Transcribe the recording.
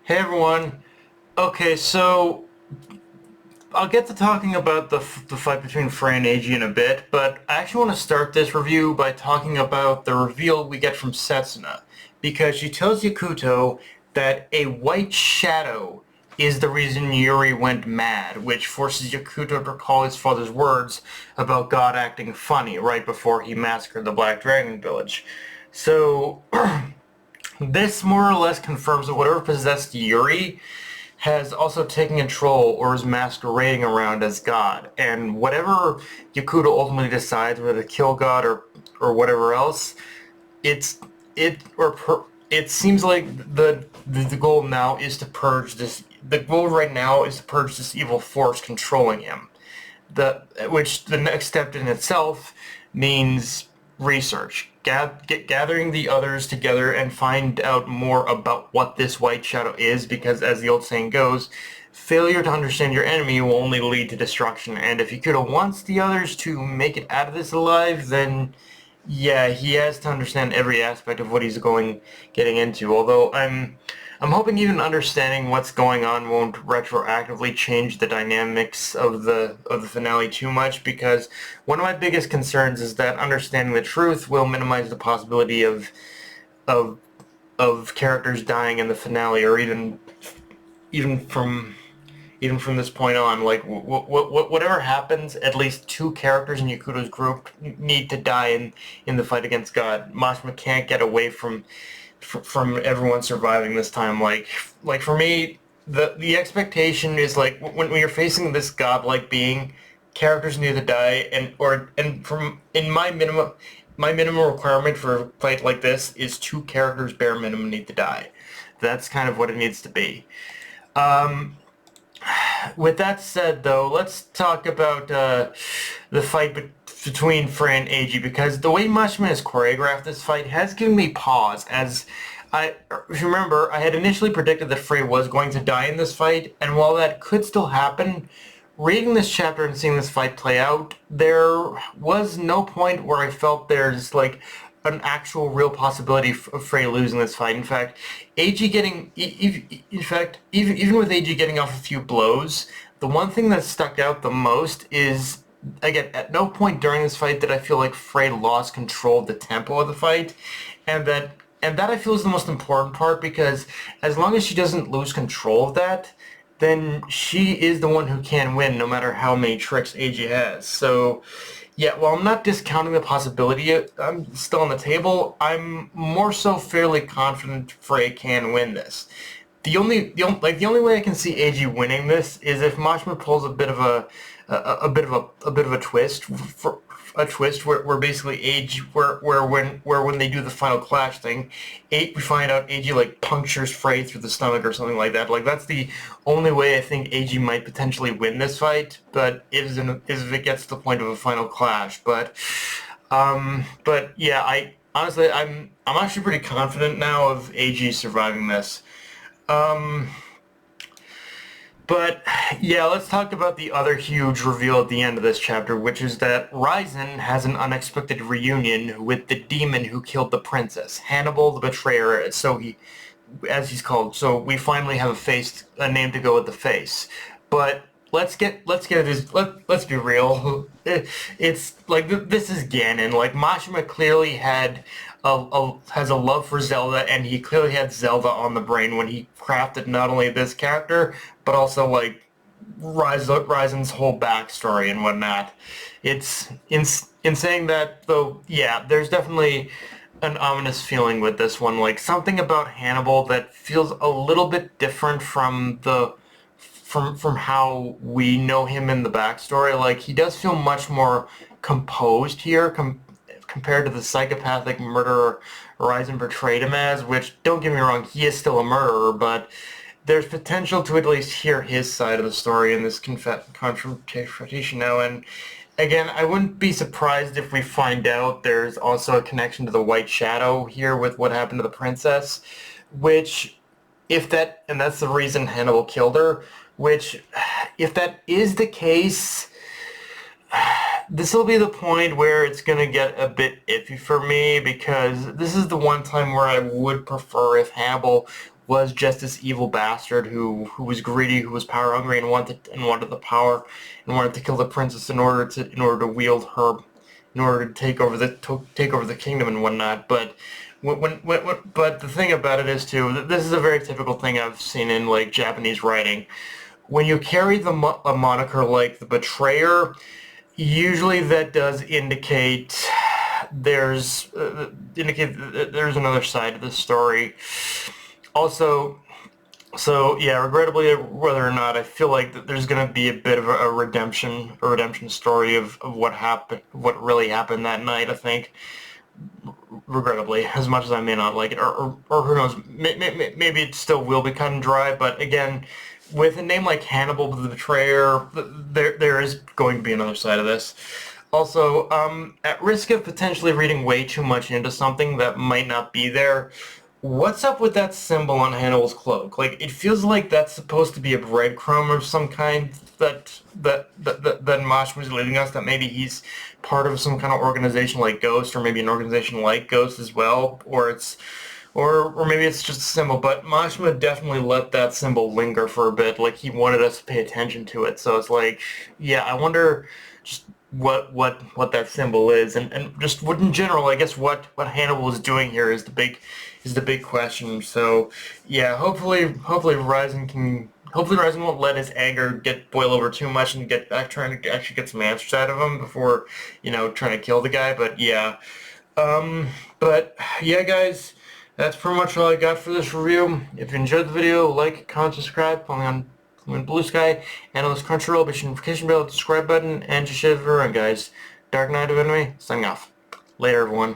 Hey everyone. Okay, so I'll get to talking about the fight between Frey and Eiji in a bit, but I actually want to start this review by talking about the reveal we get from Setsuna, because she tells Yakuto that a white shadow is the reason Yuri went mad, which forces Yakuto to recall his father's words about God acting funny right before he massacred the Black Dragon Village. So this more or less confirms that whatever possessed Yuri has also taken control or is masquerading around as God. And whatever Yakuto ultimately decides, whether to kill God or whatever else, it's it seems like the goal now is to purge this. The goal right now is to purge this evil force controlling him. Which the next step in itself means research, gathering the others together and find out more about what this white shadow is, because as the old saying goes, failure to understand your enemy will only lead to destruction. And if Ikuto wants the others to make it out of this alive, then yeah, he has to understand every aspect of what he's getting into. Although I'm hoping even understanding what's going on won't retroactively change the dynamics of the finale too much, because one of my biggest concerns is that understanding the truth will minimize the possibility of of characters dying in the finale, or even from even from this point on. Like whatever happens, at least two characters in Yakuto's group need to die in the fight against God. Mashima can't get away from everyone surviving this time. Like for me, the expectation is like when you're facing this godlike being, characters need to die, and from in my minimum requirement for a fight like this is two characters bare minimum need to die. That's kind of what it needs to be. Um, with that said, though, let's talk about the fight between Frey and Eiji, because the way Mashima has choreographed this fight has given me pause. As if you remember, I had initially predicted that Frey was going to die in this fight, and while that could still happen, reading this chapter and seeing this fight play out, there was no point where I felt there's like an actual real possibility of Frey losing this fight. In fact, AG getting, in fact, even with AG getting off a few blows, the one thing that stuck out the most is, again, at no point during this fight did I feel like Frey lost control of the tempo of the fight, and that I feel is the most important part, because as long as she doesn't lose control of that, then she is the one who can win, no matter how many tricks AG has. So, yeah, while I'm not discounting the possibility, I'm still on the table. I'm more so fairly confident Frey can win this. The only way I can see AG winning this is if Mashima pulls a bit of a twist, for a twist where basically AG where when they do the final clash thing, we find out AG like punctures Frey through the stomach or something like that. Like that's the only way I think AG might potentially win this fight, but is if it gets to the point of a final clash. But yeah, I honestly I'm actually pretty confident now of AG surviving this. Um, but yeah, let's talk about the other huge reveal at the end of this chapter, which is that Ryzen has an unexpected reunion with the demon who killed the princess, Hannibal the Betrayer, as he's called. So we finally have a name to go with the face. But let's get this. Let's be real. It's like this is Ganon. Like Mashima clearly has a love for Zelda, and he clearly had Zelda on the brain when he crafted not only this character but also like Ryzen's whole backstory and whatnot. It's in saying that though. Yeah, there's definitely an ominous feeling with this one, like something about Hannibal that feels a little bit different from how we know him in the backstory. Like he does feel much more composed here compared to the psychopathic murderer Horizon portrayed him as, which, don't get me wrong, he is still a murderer, but there's potential to at least hear his side of the story in this confrontation now. And again, I wouldn't be surprised if we find out there's also a connection to the White Shadow here with what happened to the princess, which, and that's the reason Hannibal killed her, which, if that is the case, this will be the point where it's going to get a bit iffy for me, because this is the one time where I would prefer if Hannibal was just this evil bastard who was greedy, who was power hungry, and wanted the power, and wanted to kill the princess in order to wield her, in order to take over the kingdom and whatnot. But but the thing about it is too, this is a very typical thing I've seen in like Japanese writing. When you carry a moniker like the Betrayer, usually that does indicate there's another side to the story. Also, so yeah, regrettably, whether or not, I feel like that there's going to be a bit of a redemption story of what happened, what really happened that night. I think, regrettably, as much as I may not like it, or who knows, maybe it still will be cut and dry. But again, with a name like Hannibal the Betrayer, there is going to be another side of this. Also, at risk of potentially reading way too much into something that might not be there, what's up with that symbol on Hannibal's cloak? Like, it feels like that's supposed to be a breadcrumb of some kind that Mosh was leading us, that maybe he's part of some kind of organization like Ghost, or maybe an organization like Ghost as well, or maybe it's just a symbol. But Mashima definitely let that symbol linger for a bit, like he wanted us to pay attention to it. So it's like, yeah, I wonder just what that symbol is, and just what in general, I guess what Hannibal is doing here is the big question. So yeah, hopefully Ryzen won't let his anger boil over too much and get back trying to actually get some answers out of him before, trying to kill the guy. But yeah, but yeah, guys, that's pretty much all I got for this review. If you enjoyed the video, like, comment, subscribe, follow me on Blue Sky, and on this Crunchyroll, push the notification bell, subscribe button, and just share the video around, guys. Dark Knight of Enemy, signing off. Later, everyone.